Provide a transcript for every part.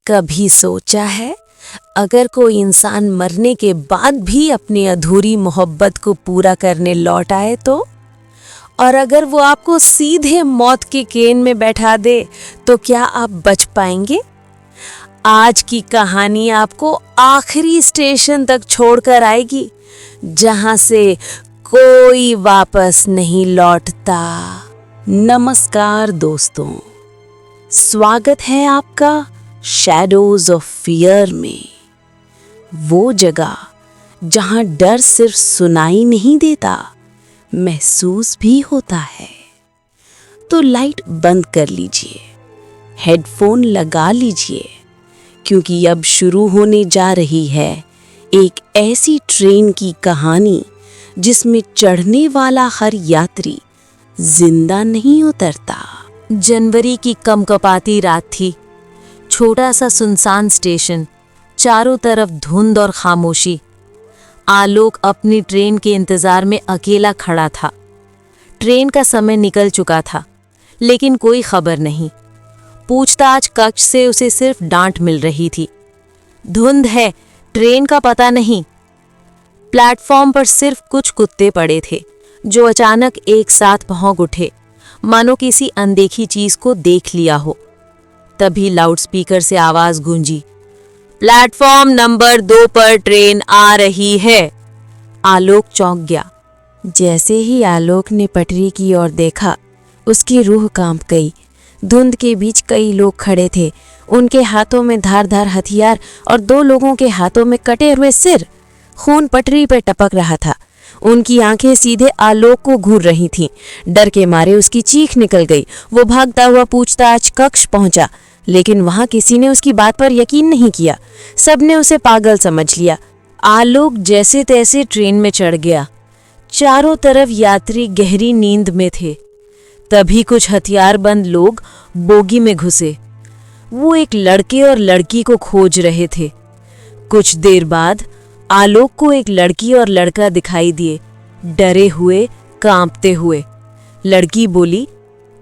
कभी सोचा है अगर कोई इंसान मरने के बाद भी अपनी अधूरी मोहब्बत को पूरा करने लौट आए तो? और अगर वो आपको सीधे मौत के केन में बैठा दे तो क्या आप बच पाएंगे? आज की कहानी आपको आखिरी स्टेशन तक छोड़कर आएगी जहां से कोई वापस नहीं लौटता। नमस्कार दोस्तों, स्वागत है आपका शैडोज ऑफ फियर में, वो जगह जहां डर सिर्फ सुनाई नहीं देता, महसूस भी होता है। तो लाइट बंद कर लीजिए, हेडफोन लगा लीजिए, क्योंकि अब शुरू होने जा रही है एक ऐसी ट्रेन की कहानी जिसमें चढ़ने वाला हर यात्री जिंदा नहीं उतरता। जनवरी की कमकपाती रात थी। छोटा सा सुनसान स्टेशन, चारों तरफ धुंध और खामोशी। आलोक अपनी ट्रेन के इंतजार में अकेला खड़ा था। ट्रेन का समय निकल चुका था, लेकिन कोई खबर नहीं। पूछताछ कक्ष से उसे सिर्फ डांट मिल रही थी। धुंध है, ट्रेन का पता नहीं। प्लेटफॉर्म पर सिर्फ कुछ कुत्ते पड़े थे जो अचानक एक साथ भौंक उठे, मानो किसी अनदेखी चीज को देख लिया हो। तभी लाउडस्पीकर से आवाज गूंजी, प्लेटफॉर्म नंबर 2 पर ट्रेन आ रही है। आलोक चौंक गया। जैसे ही आलोक ने पटरी की ओर देखा, उसकी रूह कांप गई। धुंध के बीच कई लोग खड़े थे, उनके हाथों में धारदार हथियार और 2 लोगों के हाथों में कटे हुए सिर। खून पटरी पर टपक रहा था। उनकी आंखें सीधे आलोक को घूर रही थीं। डर के मारे उसकी चीख निकल गई। वो भागता हुआ पूछताछ कक्ष पहुंचा, लेकिन वहां किसी ने उसकी बात पर यकीन नहीं किया। सबने उसे पागल समझ लिया। आलोक जैसे तैसे ट्रेन में चढ़ गया। चारों तरफ यात्री गहरी नींद में थे। तभी कुछ हथियारबंद लोग बोगी में घुसे। वो एक लड़के और लड़की को खोज रहे थे। कुछ देर बाद आलोक को एक लड़की और लड़का दिखाई दिए, डरे हुए, कांपते हुए। लड़की बोली,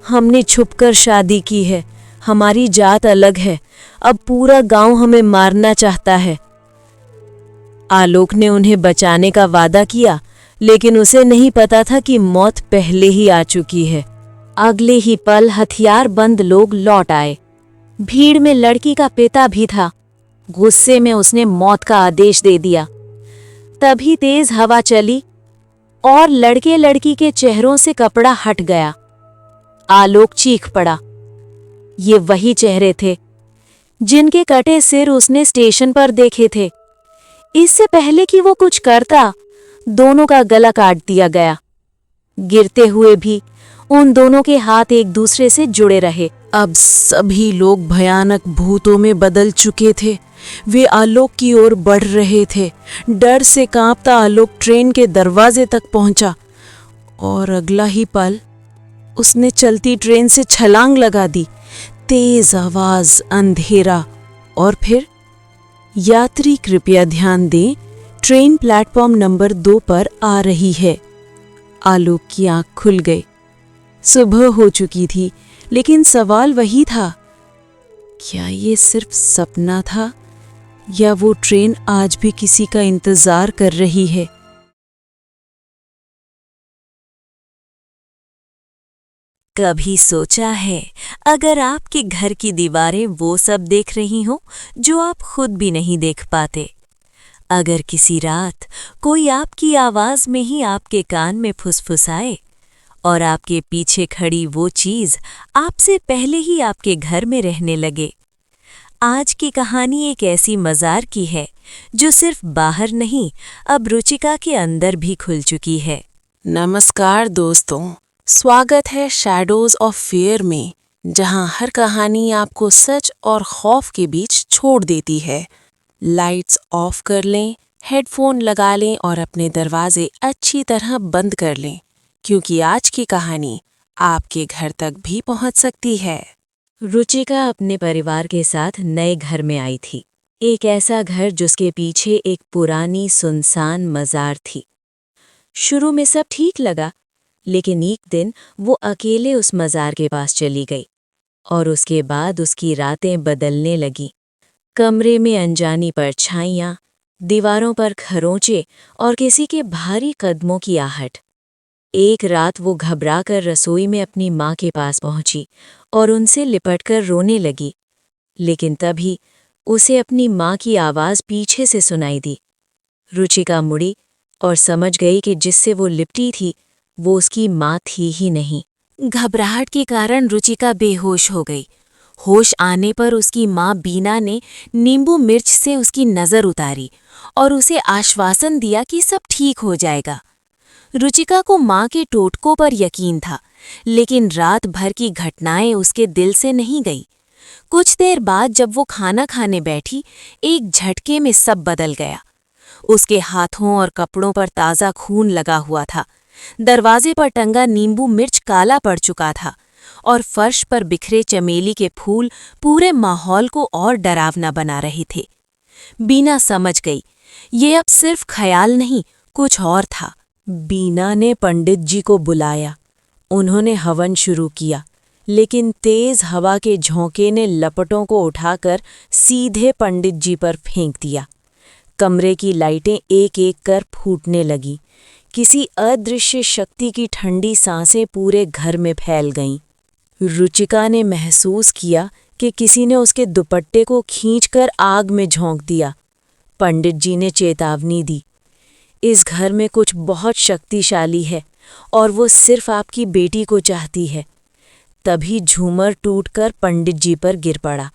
हमने छुपकर शादी की है, हमारी जात अलग है, अब पूरा गांव हमें मारना चाहता है। आलोक ने उन्हें बचाने का वादा किया, लेकिन उसे नहीं पता था कि मौत पहले ही आ चुकी है। अगले ही पल हथियारबंद लोग लौट आए। भीड़ में लड़की का पिता भी था। गुस्से में उसने मौत का आदेश दे दिया। तभी तेज हवा चली और लड़के लड़की के चेहरों से कपड़ा हट गया। आलोक चीख पड़ा। ये वही चेहरे थे जिनके कटे सिर उसने स्टेशन पर देखे थे। इससे पहले कि वो कुछ करता, दोनों का गला काट दिया गया। गिरते हुए भी उन दोनों के हाथ एक दूसरे से जुड़े रहे। अब सभी लोग भयानक भूतों में बदल चुके थे। वे आलोक की ओर बढ़ रहे थे। डर से कांपता आलोक ट्रेन के दरवाजे तक पहुंचा और अगला ही पल उसने चलती ट्रेन से छलांग लगा दी। तेज आवाज, अंधेरा और फिर, यात्री कृपया ध्यान दें, ट्रेन प्लेटफॉर्म नंबर 2 पर आ रही है। आलोक की आंख खुल गई। सुबह हो चुकी थी, लेकिन सवाल वही था, क्या ये सिर्फ सपना था या वो ट्रेन आज भी किसी का इंतजार कर रही है? कभी सोचा है अगर आपके घर की दीवारें वो सब देख रही हों जो आप खुद भी नहीं देख पाते? अगर किसी रात कोई आपकी आवाज में ही आपके कान में फुसफुसाए और आपके पीछे खड़ी वो चीज आपसे पहले ही आपके घर में रहने लगे? आज की कहानी एक ऐसी मज़ार की है जो सिर्फ बाहर नहीं, अब रुचिका के अंदर भी खुल चुकी है। नमस्कार दोस्तों, स्वागत है शैडोज ऑफ फियर में, जहां हर कहानी आपको सच और खौफ के बीच छोड़ देती है। लाइट्स ऑफ कर लें, हेडफोन लगा लें और अपने दरवाजे अच्छी तरह बंद कर लें, क्योंकि आज की कहानी आपके घर तक भी पहुंच सकती है। रुचिका अपने परिवार के साथ नए घर में आई थी। एक ऐसा घर जिसके पीछे एक पुरानी सुनसान मज़ार थी। शुरू में सब ठीक लगा, लेकिन एक दिन वो अकेले उस मज़ार के पास चली गई और उसके बाद उसकी रातें बदलने लगीं। कमरे में अनजानी परछाइयाँ, दीवारों पर खरोंचे और किसी के भारी कदमों की आहट। एक रात वो घबराकर रसोई में अपनी माँ के पास पहुंची और उनसे लिपटकर रोने लगी, लेकिन तभी उसे अपनी माँ की आवाज़ पीछे से सुनाई दी। रुचिका मुड़ी और समझ गई कि जिससे वो लिपटी थी वो उसकी माँ थी ही नहीं। घबराहट के कारण रुचिका बेहोश हो गई। होश आने पर उसकी माँ बीना ने नींबू मिर्च से उसकी नज़र उतारी और उसे आश्वासन दिया कि सब ठीक हो जाएगा। रुचिका को माँ के टोटकों पर यकीन था, लेकिन रात भर की घटनाएं उसके दिल से नहीं गई। कुछ देर बाद जब वो खाना खाने बैठी, एक झटके में सब बदल गया। उसके हाथों और कपड़ों पर ताज़ा खून लगा हुआ था। दरवाजे पर टंगा नींबू मिर्च काला पड़ चुका था और फर्श पर बिखरे चमेली के फूल पूरे माहौल को और डरावना बना रहे थे। बीना समझ गई, ये अब सिर्फ ख्याल नहीं, कुछ और था। बीना ने पंडित जी को बुलाया। उन्होंने हवन शुरू किया, लेकिन तेज हवा के झोंके ने लपटों को उठाकर सीधे पंडित जी पर फेंक दिया। कमरे की लाइटें एक एक कर फूटने लगीं। किसी अदृश्य शक्ति की ठंडी सांसें पूरे घर में फैल गईं। रुचिका ने महसूस किया कि किसी ने उसके दुपट्टे को खींचकर आग में झोंक दिया। पंडित जी ने चेतावनी दी, इस घर में कुछ बहुत शक्तिशाली है और वो सिर्फ आपकी बेटी को चाहती है। तभी झूमर टूटकर पंडित जी पर गिर पड़ा।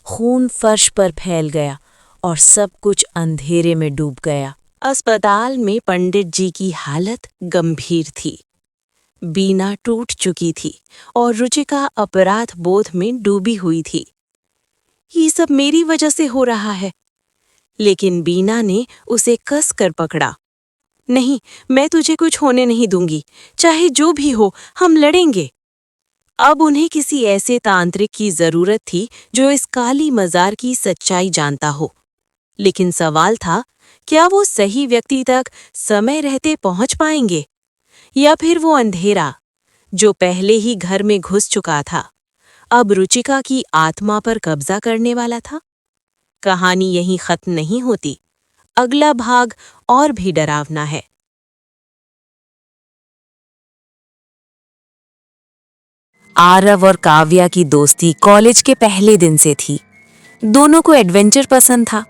खून फर्श पर फैल गया और सब कुछ अंधेरे में डूब गया। अस्पताल में पंडित जी की हालत गंभीर थी। बीना टूट चुकी थी और रुचिका अपराध बोध में डूबी हुई थी। ये सब मेरी वजह से हो रहा है। लेकिन बीना ने उसे कस कर पकड़ा। नहीं, मैं तुझे कुछ होने नहीं दूंगी, चाहे जो भी हो, हम लड़ेंगे। अब उन्हें किसी ऐसे तांत्रिक की जरूरत थी जो इस काली मजार की सच्चाई जानता हो। लेकिन सवाल था, क्या वो सही व्यक्ति तक समय रहते पहुंच पाएंगे, या फिर वो अंधेरा जो पहले ही घर में घुस चुका था, अब रुचिका की आत्मा पर कब्जा करने वाला था। कहानी यहीं खत्म नहीं होती। अगला भाग और भी डरावना है। आरव और काव्या की दोस्ती कॉलेज के पहले दिन से थी। दोनों को एडवेंचर पसंद था,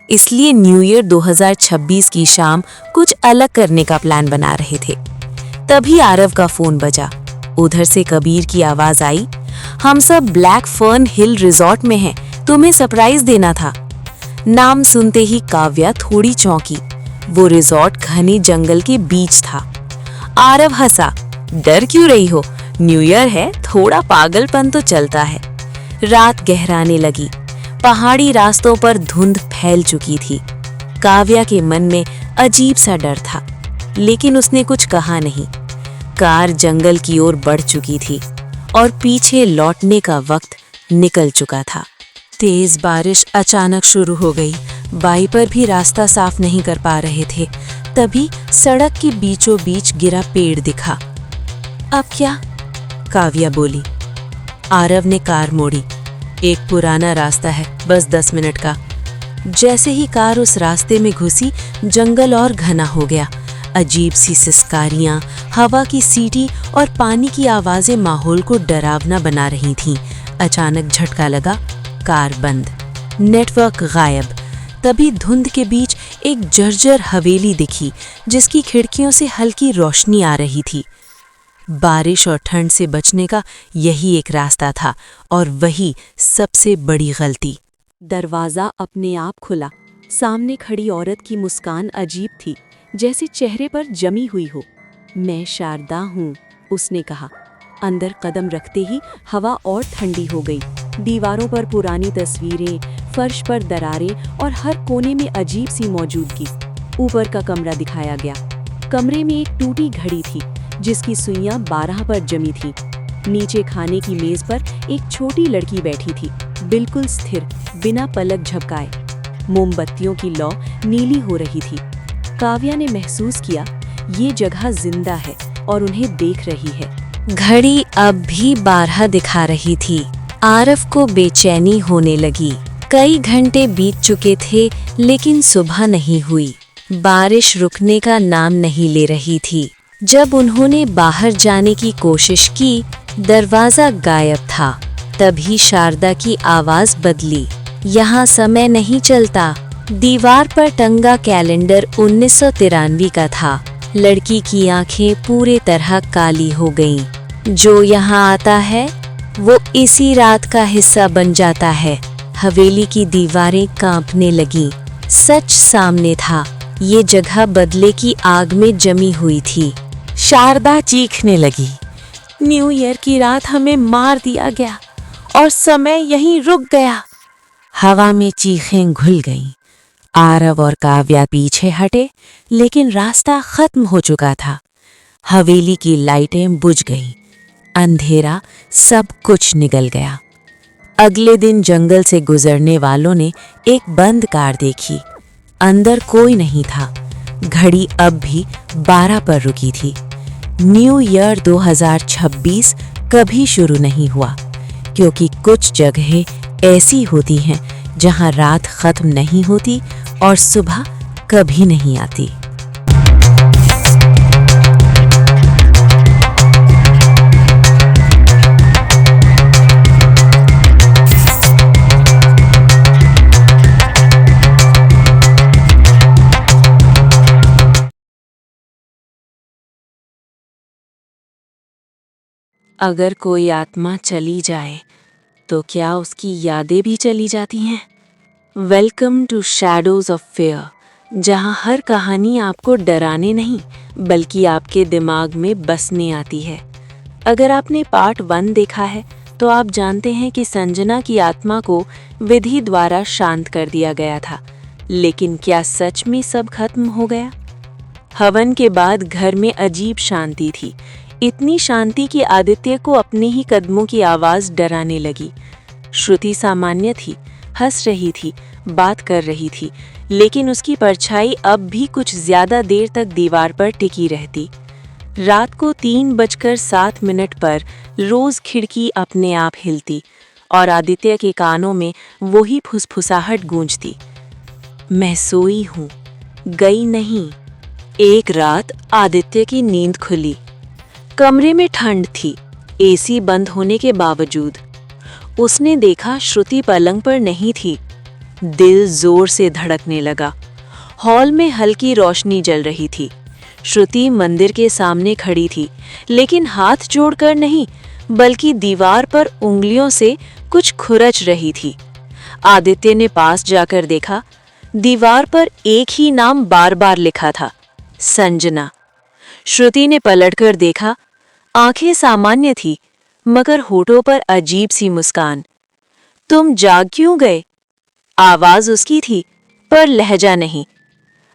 इसलिए न्यू ईयर 2026 की शाम कुछ अलग करने का प्लान बना रहे थे। तभी आरव का फोन बजा। उधर से कबीर की आवाज आई, हम सब ब्लैक फर्न हिल रिजॉर्ट में हैं, तुम्हें सरप्राइज देना था। नाम सुनते ही काव्या थोड़ी चौंकी। वो रिजॉर्ट घने जंगल के बीच था। आरव हंसा, डर क्यों रही हो, न्यू ईयर है, थोड़ा पागलपन तो चलता है। रात गहराने लगी। पहाड़ी रास्तों पर धुंध फैल चुकी थी। काव्या के मन में अजीब सा डर था, लेकिन उसने कुछ कहा नहीं। कार जंगल की ओर बढ़ चुकी थी और पीछे लौटने का वक्त निकल चुका था। तेज बारिश अचानक शुरू हो गई। वाइपर भी रास्ता साफ नहीं कर पा रहे थे। तभी सड़क के बीचों बीच गिरा पेड़ दिखा। अब क्या? काव्या बोली। आरव ने कार मोड़ी। एक पुराना रास्ता है, बस 10 मिनट का। जैसे ही कार उस रास्ते में घुसी, जंगल और घना हो गया। अजीब सी सिसकारियां, हवा की सीटी और पानी की आवाजें माहौल को डरावना बना रही थीं। अचानक झटका लगा, कार बंद, नेटवर्क गायब। तभी धुंध के बीच एक जर्जर हवेली दिखी, जिसकी खिड़कियों से हल्की रोशनी आ रही थी। बारिश और ठंड से बचने का यही एक रास्ता था, और वही सबसे बड़ी गलती। दरवाजा अपने आप खुला। सामने खड़ी औरत की मुस्कान अजीब थी, जैसे चेहरे पर जमी हुई हो। मैं शारदा हूँ, उसने कहा। अंदर कदम रखते ही हवा और ठंडी हो गई। दीवारों पर पुरानी तस्वीरें, फर्श पर दरारें और हर कोने में अजीब सी मौजूदगी। ऊपर का कमरा दिखाया गया। कमरे में एक टूटी घड़ी थी, जिसकी सुइयां 12 पर जमी थी। नीचे खाने की मेज पर एक छोटी लड़की बैठी थी, बिल्कुल स्थिर, बिना पलक झपकाए। मोमबत्तियों की लौ नीली हो रही थी। काव्या ने महसूस किया, ये जगह जिंदा है और उन्हें देख रही है। घड़ी अब भी 12 दिखा रही थी। आरव को बेचैनी होने लगी। कई घंटे बीत चुके थे लेकिन सुबह नहीं हुई। बारिश रुकने का नाम नहीं ले रही थी। जब उन्होंने बाहर जाने की कोशिश की, दरवाजा गायब था। तभी शारदा की आवाज बदली, यहाँ समय नहीं चलता। दीवार पर टंगा कैलेंडर 1993 का था। लड़की की आंखें पूरे तरह काली हो गईं। जो यहाँ आता है वो इसी रात का हिस्सा बन जाता है। हवेली की दीवारें कांपने लगीं। सच सामने था, ये जगह बदले की आग में जमी हुई थी। शारदा चीखने लगी, न्यू ईयर की रात हमें मार दिया गया और समय यहीं रुक गया। हवा में चीखें घुल गईं। आरव और काव्या पीछे हटे, लेकिन रास्ता खत्म हो चुका था। हवेली की लाइटें बुझ गईं। अंधेरा, सब कुछ निगल गया। अगले दिन जंगल से गुजरने वालों ने एक बंद कार देखी। अंदर कोई नहीं था। घड़ी अब भी 12 पर रुकी थी। न्यू ईयर 2026 कभी शुरू नहीं हुआ, क्योंकि कुछ जगहें ऐसी होती हैं जहां रात खत्म नहीं होती और सुबह कभी नहीं आती। अगर कोई आत्मा चली जाए तो क्या उसकी यादें भी चली जाती हैं? Welcome to shadows of fear, जहां हर कहानी आपको डराने नहीं बल्कि आपके दिमाग में बसने आती है। अगर आपने पार्ट 1 देखा है तो आप जानते हैं कि संजना की आत्मा को विधि द्वारा शांत कर दिया गया था। लेकिन क्या सच में सब खत्म हो गया? हवन के बाद घर में अजीब शांति थी। इतनी शांति कि आदित्य को अपने ही कदमों की आवाज डराने लगी। श्रुति सामान्य थी, हंस रही थी, बात कर रही थी, लेकिन उसकी परछाई अब भी कुछ ज्यादा देर तक दीवार पर टिकी रहती। रात को 3:07 पर रोज खिड़की अपने आप हिलती और आदित्य के कानों में वही फुसफुसाहट गूंजती, मैं सोई हूँ, गई नहीं। एक रात आदित्य की नींद खुली। कमरे में ठंड थी, एसी बंद होने के बावजूद। उसने देखा श्रुति पलंग पर नहीं थी। दिल जोर से धड़कने लगा। हॉल में हल्की रोशनी जल रही थी। श्रुति मंदिर के सामने खड़ी थी, लेकिन हाथ जोड़कर नहीं, बल्कि दीवार पर उंगलियों से कुछ खुरच रही थी। आदित्य ने पास जाकर देखा, दीवार पर एक ही नाम बार बार लिखा था, संजना। श्रुति ने पलटकर देखा, आंखें सामान्य थी, मगर होठों पर अजीब सी मुस्कान। तुम जाग क्यों गए? आवाज उसकी थी, पर लहजा नहीं।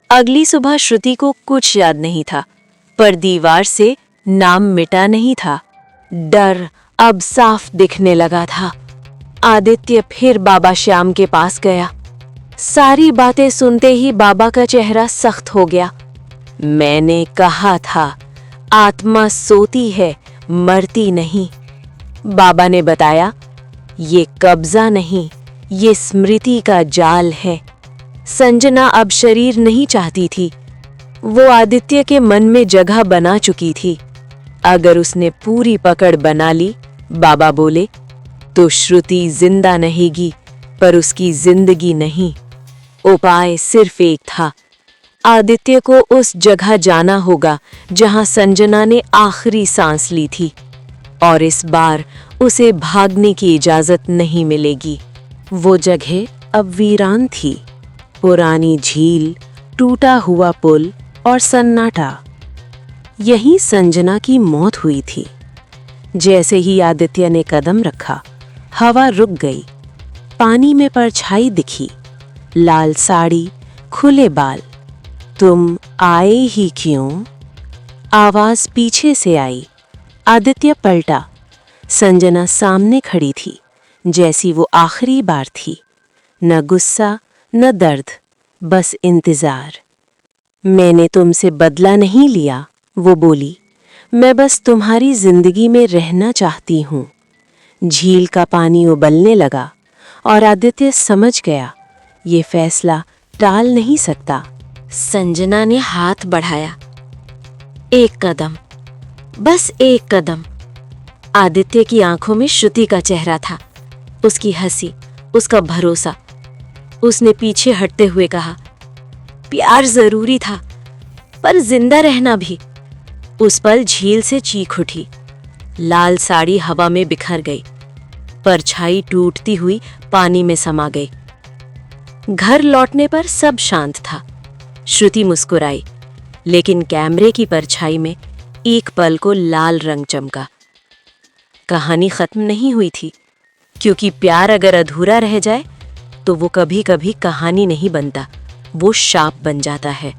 अगली सुबह श्रुति को कुछ याद नहीं था, पर दीवार से नाम मिटा नहीं था। डर अब साफ दिखने लगा था। आदित्य फिर बाबा श्याम के पास गया। सारी बातें सुनते ही बाबा का चेहरा सख्त हो गया। मैंने कहा था, आत्मा सोती है, मरती नहीं। बाबा ने बताया, ये कब्जा नहीं, ये स्मृति का जाल है। संजना अब शरीर नहीं चाहती थी। वो आदित्य के मन में जगह बना चुकी थी। अगर उसने पूरी पकड़ बना ली, बाबा बोले, तो श्रुति जिंदा रहेगी, पर उसकी जिंदगी नहीं। उपाय सिर्फ एक था, आदित्य को उस जगह जाना होगा जहां संजना ने आखिरी सांस ली थी, और इस बार उसे भागने की इजाजत नहीं मिलेगी। वो जगह अब वीरान थी। पुरानी झील, टूटा हुआ पुल और सन्नाटा। यहीं संजना की मौत हुई थी। जैसे ही आदित्य ने कदम रखा, हवा रुक गई। पानी में परछाई दिखी, लाल साड़ी, खुले बाल। तुम आए ही क्यों? आवाज पीछे से आई। आदित्य पलटा। संजना सामने खड़ी थी, जैसी वो आखिरी बार थी। न गुस्सा, न दर्द, बस इंतजार। मैंने तुमसे बदला नहीं लिया, वो बोली। मैं बस तुम्हारी जिंदगी में रहना चाहती हूँ। झील का पानी उबलने लगा और आदित्य समझ गया ये फैसला टाल नहीं सकता। संजना ने हाथ बढ़ाया। एक कदम, बस एक कदम। आदित्य की आंखों में श्रुति का चेहरा था, उसकी हंसी, उसका भरोसा। उसने पीछे हटते हुए कहा, प्यार जरूरी था, पर जिंदा रहना भी। उस पल झील से चीख उठी। लाल साड़ी हवा में बिखर गई, परछाई टूटती हुई पानी में समा गई। घर लौटने पर सब शांत था। श्रुति मुस्कुराई, लेकिन कैमरे की परछाई में एक पल को लाल रंग चमका। कहानी खत्म नहीं हुई थी, क्योंकि प्यार अगर अधूरा रह जाए तो वो कभी कभी कहानी नहीं बनता, वो शाप बन जाता है।